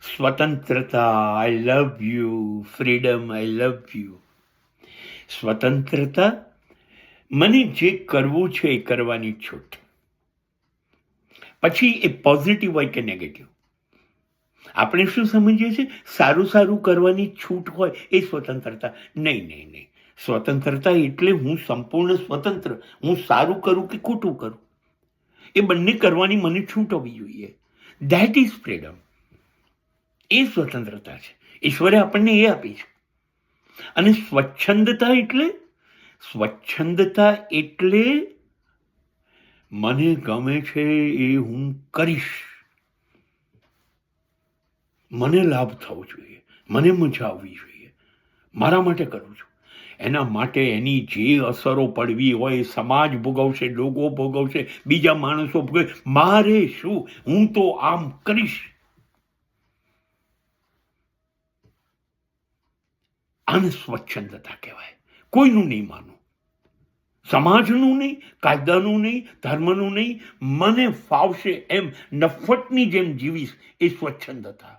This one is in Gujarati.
સ્વતંત્રતા, I love you. Freedom, I love you. સ્વતંત્રતા, મને જે કરવું છે એ કરવાની છૂટ. પછી એ પોઝિટિવ હોય કે નેગેટિવ. આપણે શું સમજીએ છીએ? સારું સારું કરવાની છૂટ હોય એ સ્વતંત્રતા. નહીં. સ્વતંત્રતા એટલે હું સંપૂર્ણ સ્વતંત્ર. હું સારું કરું કે ખોટું કરું, એ બંને કરવાની મને છૂટ હોવી જોઈએ. That is freedom. એ સ્વતંત્રતા છે. ઈશ્વરે આપણને એ આપી છે. અને સ્વચ્છંદતા એટલે મને ગમે છે એ હું કરીશ. મને લાભ થવો જોઈએ, મને મજા આવવી જોઈએ, મારા માટે કરું છું. એના માટે એની જે અસરો પડવી હોય સમાજ ભોગવશે, લોકો ભોગવશે, બીજા માણસો ભોગવે. મારે શું? હું તો આમ કરીશ. આને સ્વચ્છંદતા કહેવાય. કોઈનું નહીં માનું, સમાજનું નહીં, કાયદાનું નહીં, ધર્મનું નહીં. મને ફાવશે એમ નફ્ફટની જેમ જીવીશ, એ સ્વચ્છંદતા.